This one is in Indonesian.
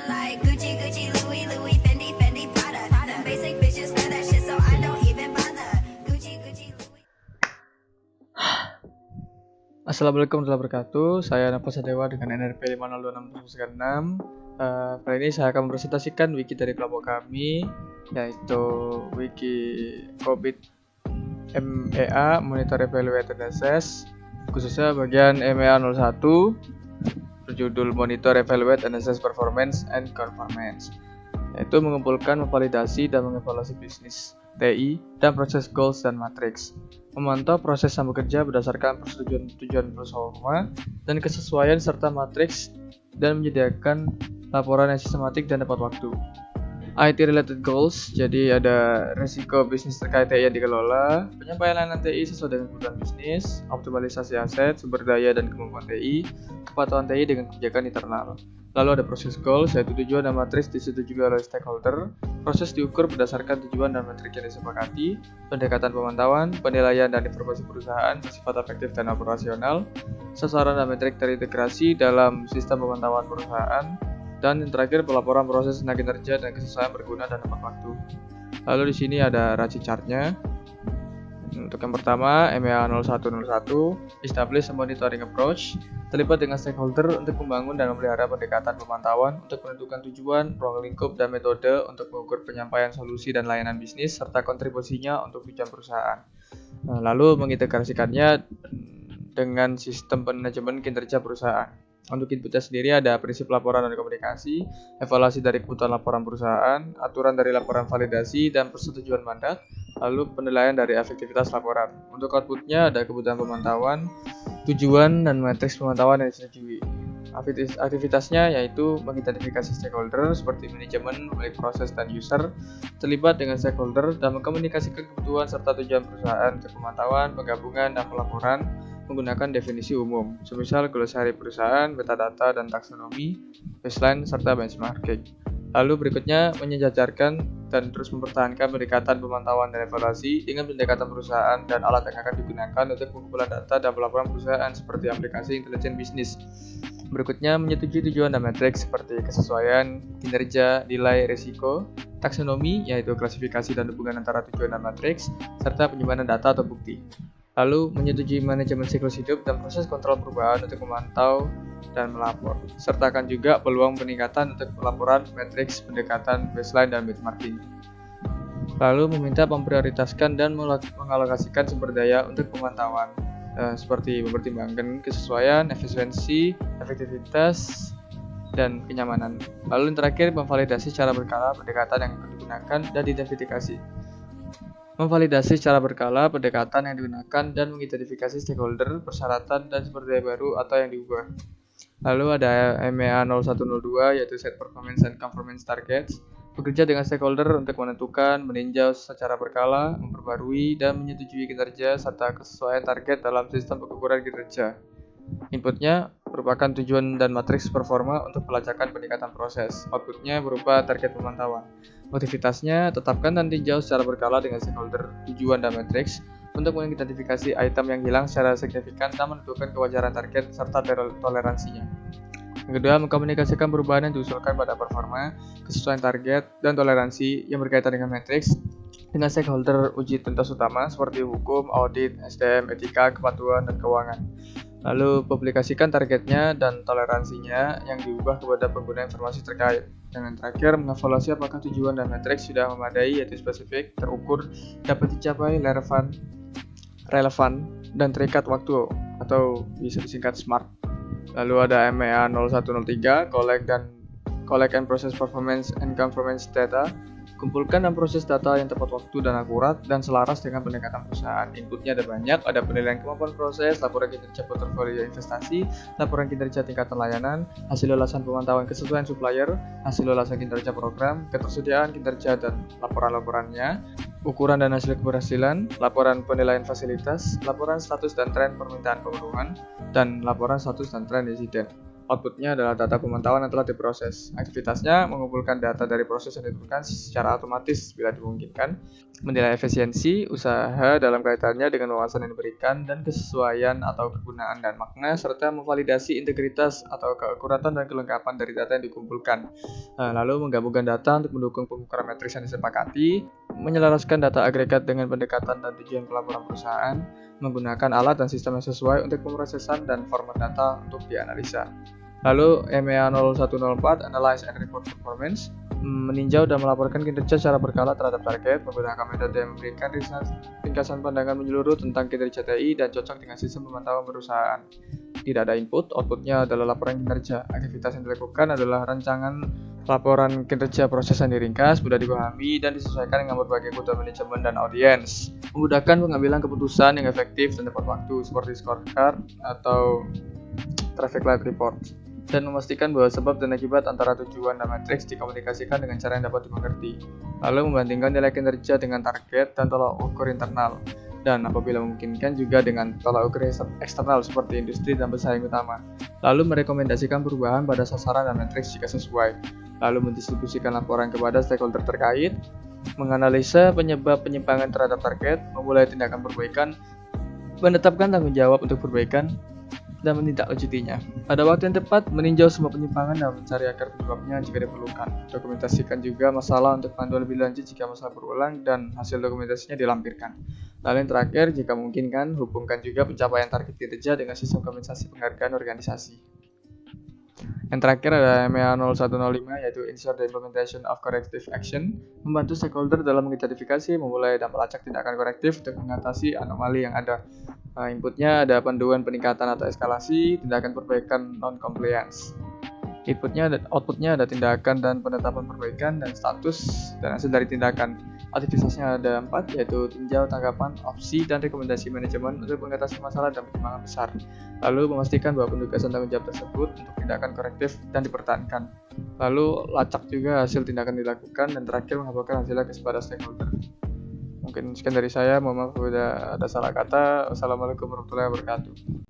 like Gucci, Gucci, Louis, Louis, Fendi, Fendi, Prada. Them basic bitches wear that shit, so I don't even bother. Gucci, Gucci, Louis. Assalamualaikum warahmatullahi wabarakatuh. Saya Nafas Sadewa dengan NRP 50616. Kali ini saya akan mempresentasikan wiki dari kelompok kami, yaitu wiki COVID MEA Monitor Evaluate and Assess, khususnya bagian MEA 01 berjudul Monitor Evaluate and Assess Performance and Conformance, yaitu mengumpulkan, memvalidasi, dan mengevaluasi bisnis TI dan proses goals dan matriks, memantau proses sambung kerja berdasarkan persetujuan tujuan performa dan kesesuaian serta matriks, dan menyediakan laporan yang sistematik dan tepat waktu. IT related goals, jadi ada resiko bisnis terkait TI yang dikelola, penyampaian layanan TI sesuai dengan kebutuhan bisnis, optimalisasi aset, sumber daya dan kemampuan TI, kepatuhan TI dengan kebijakan internal. Lalu ada proses goals, yaitu tujuan dan matriks disetujui oleh stakeholder. Proses diukur berdasarkan tujuan dan metrik yang disepakati. Pendekatan pemantauan, penilaian dan informasi perusahaan bersifat efektif dan operasional. Sasaran dan metrik terintegrasi dalam sistem pemantauan perusahaan. Dan yang terakhir, pelaporan proses tenaga kinerja dan kesesuaian berguna dan tepat waktu. Lalu di sini ada RACI chart-nya. Untuk yang pertama, MEA 0101, establish a monitoring approach, terlibat dengan stakeholder untuk membangun dan memelihara pendekatan pemantauan untuk menentukan tujuan, ruang lingkup, dan metode untuk mengukur penyampaian solusi dan layanan bisnis serta kontribusinya untuk tujuan perusahaan. Lalu mengintegrasikannya dengan sistem manajemen kinerja perusahaan. Untuk inputnya sendiri ada prinsip laporan dan komunikasi, evaluasi dari kebutuhan laporan perusahaan, aturan dari laporan validasi dan persetujuan mandat, lalu penilaian dari efektivitas laporan. Untuk outputnya ada kebutuhan pemantauan, tujuan dan matriks pemantauan yang disetujui. Aktivitasnya yaitu mengidentifikasi stakeholder seperti manajemen, pemilik proses, dan user, terlibat dengan stakeholder dan mengkomunikasikan kebutuhan serta tujuan perusahaan untuk pemantauan, penggabungan, dan pelaporan menggunakan definisi umum, semisal glosari perusahaan, metadata, dan taksonomi, baseline, serta benchmarking. Lalu berikutnya menyejajarkan dan terus mempertahankan pendekatan pemantauan dan evaluasi dengan pendekatan perusahaan dan alat yang akan digunakan untuk pengumpulan data dan pelaporan perusahaan seperti aplikasi intelijen bisnis. Berikutnya menyetujui tujuan dan metrik seperti kesesuaian, kinerja, nilai, risiko, taksonomi yaitu klasifikasi dan hubungan antara tujuan dan matriks, serta penyimpanan data atau bukti. Lalu menyetujui manajemen siklus hidup dan proses kontrol perubahan untuk memantau dan melapor. Sertakan juga peluang peningkatan untuk pelaporan, matriks, pendekatan, baseline, dan benchmarking. Lalu meminta memprioritaskan dan mengalokasikan sumber daya untuk pemantauan, seperti mempertimbangkan kesesuaian, efisiensi, efektivitas, dan kenyamanan. Lalu yang terakhir, memvalidasi secara berkala pendekatan yang digunakan dan identifikasi. Memvalidasi secara berkala pendekatan yang digunakan dan mengidentifikasi stakeholder, persyaratan, dan sumber daya baru atau yang diubah. Lalu ada MEA 0102 yaitu Set Performance and Conformance Targets, bekerja dengan stakeholder untuk menentukan, meninjau secara berkala, memperbarui, dan menyetujui kinerja serta kesesuaian target dalam sistem pengukuran kinerja. Inputnya merupakan tujuan dan matriks performa untuk pelacakan peningkatan proses. Outputnya berupa target pemantauan. Aktivitasnya tetapkan dan tinjau secara berkala dengan stakeholder, tujuan dan matriks untuk mengidentifikasi item yang hilang secara signifikan dan menentukan kewajaran target serta toleransinya. Yang kedua, mengkomunikasikan perubahan yang diusulkan pada performa, kesesuaian target, dan toleransi yang berkaitan dengan matriks dengan stakeholder uji tuntas utama seperti hukum, audit, SDM, etika, kepatuhan, dan keuangan. Lalu publikasikan targetnya dan toleransinya yang diubah kepada pengguna informasi terkait. Dan yang terakhir, mengevaluasi apakah tujuan dan matriks sudah memadai yaitu spesifik, terukur, dapat dicapai, relevan, dan terikat waktu atau bisa disingkat SMART. Lalu ada MEA 0103, collect and process performance and conformance data. Kumpulkan dan proses data yang tepat waktu dan akurat dan selaras dengan pendekatan perusahaan. Inputnya ada banyak, ada penilaian kemampuan proses, laporan kinerja portofolio investasi, laporan kinerja tingkatan layanan, hasil ulasan pemantauan kesesuaian supplier, hasil ulasan kinerja program, ketersediaan kinerja dan laporan-laporannya, ukuran dan hasil keberhasilan, laporan penilaian fasilitas, laporan status dan tren permintaan pemenuhan, dan laporan status dan tren insiden. Outputnya adalah data pemantauan yang telah diproses. Aktivitasnya mengumpulkan data dari proses yang ditentukan secara otomatis bila dimungkinkan, menilai efisiensi usaha dalam kaitannya dengan wawasan yang diberikan dan kesesuaian atau kegunaan dan makna, serta memvalidasi integritas atau keakuratan dan kelengkapan dari data yang dikumpulkan. Lalu menggabungkan data untuk mendukung pengukuran matriks yang disepakati, menyelaraskan data agregat dengan pendekatan dan tujuan pelaporan perusahaan, menggunakan alat dan sistem yang sesuai untuk pemrosesan dan format data untuk dianalisa. Lalu MEA 0104 Analyze and Report Performance meninjau dan melaporkan kinerja secara berkala terhadap target menggunakan metode yang memberikan ringkasan pandangan menyeluruh tentang kinerja TI dan cocok dengan sistem pemantauan perusahaan. Tidak ada input, outputnya adalah laporan kinerja. Aktivitas yang dilakukan adalah rancangan laporan kinerja proses yang diringkas, mudah dipahami, dan disesuaikan dengan berbagai kebutuhan manajemen dan audiens. Memudahkan pengambilan keputusan yang efektif dan tepat waktu, seperti scorecard atau traffic light report, dan memastikan bahwa sebab dan akibat antara tujuan dan matriks dikomunikasikan dengan cara yang dapat dimengerti. Lalu membandingkan nilai kinerja dengan target dan tolak ukur internal, dan apabila memungkinkan juga dengan tolak ukur eksternal seperti industri dan pesaing utama. Lalu merekomendasikan perubahan pada sasaran dan matriks jika sesuai. Lalu mendistribusikan laporan kepada stakeholder terkait, menganalisa penyebab penyimpangan terhadap target, memulai tindakan perbaikan, menetapkan tanggung jawab untuk perbaikan, dan menindaklanjutinya. Pada waktu yang tepat, meninjau semua penyimpangan dan mencari akar penyebabnya jika diperlukan. Dokumentasikan juga masalah untuk panduan lebih lanjut jika masalah berulang dan hasil dokumentasinya dilampirkan. Lalu yang terakhir, jika memungkinkan, hubungkan juga pencapaian target kinerja dengan sistem kompensasi penghargaan organisasi. Yang terakhir ada MEA 0105, yaitu Ensure the Implementation of Corrective Action, membantu stakeholder dalam mengidentifikasi, memulai, dan melacak tindakan korektif untuk mengatasi anomali yang ada. Inputnya ada panduan peningkatan atau eskalasi, tindakan perbaikan non-compliance. Outputnya ada tindakan dan penetapan perbaikan dan status dan hasil dari tindakan. Aktivitasnya ada 4, yaitu tinjau, tanggapan, opsi, dan rekomendasi manajemen untuk mengatasi masalah dan penyimpangan besar. Lalu memastikan bahwa penugasan tanggung jawab tersebut untuk tindakan korektif dan dipertahankan. Lalu lacak juga hasil tindakan dilakukan, dan terakhir melaporkan hasilnya kepada stakeholder. Mungkin sekian dari saya, mohon maaf bila ada salah kata. Wassalamualaikum warahmatullahi wabarakatuh.